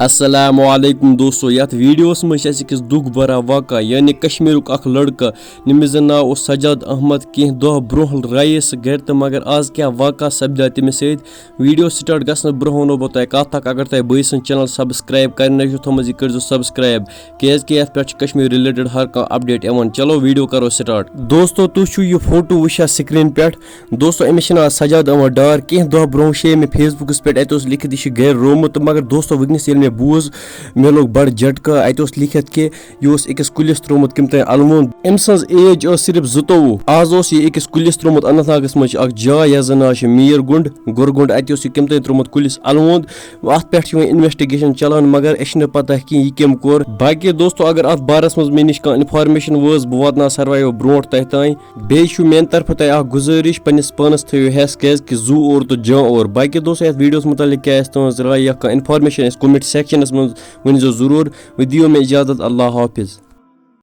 अस्सलामुअलैकुम दोस्तों, यथ वीडियोस में अकिस दुख भरा वाक़ा यानी कश्मीरुक अख लड़का यमिस जन नाव ओस सजाद अहमद कह दह ब्रोह राइस घर तो मगर आज क्या वाक़ा सपदा तमिस सत। वीडियो स्टार्ट गसन ब्रोह वनो बह कत अगर तुम बई सन चैनल सब्सक्राइब कर थोमज यह कर सब्सक्राइब क्या पे कश्मीर रिलेटेड हर कह अपडेट इवान। चलो वीडियो करो स्टार्ट। दोस्तों तुम यह फोटो वुचा स्क्रीन पे। दोस्तों अमिस नाव सजाद अहमद डार कह दह ब्रोह शे मे फेसबुकस पे अत लिखित यह घर रोमुत मगर दोस्तों वनस बूज मे लोग बड़ झटका अत लिखित कि यह अकिस कुलिस त्रोमुत कम तक अलवंद। अम सज एज सिर्फ 22। आज यह अकिस कुलिस त्रोमुत अनंतनागस मज जाय यह जन नाव मीर गुंड गुरगुंड अत कम तक त्रोमुत कुलिस अलवंद। अत पे इन्वेस्टिगेशन चलान मगर अ पता कि यह कम कोर। बाकी दोस्तों अगर अत बारस मज मे निश इन्फॉर्मेशन वज बह वातना सरवायो ब्रोट तह तान। बेयु मेन तरफ तह गुजारिश पन्निस पानस थो हेस क्या जू और तो जा और। बाकी दोस्तों वीडियोस मुतालिक क्या तुज राय या इन्फॉर्मेशन कमेंट सेक्शनस मज वन जरूर। दियो में इजाजत। अल्लाह हाफिज।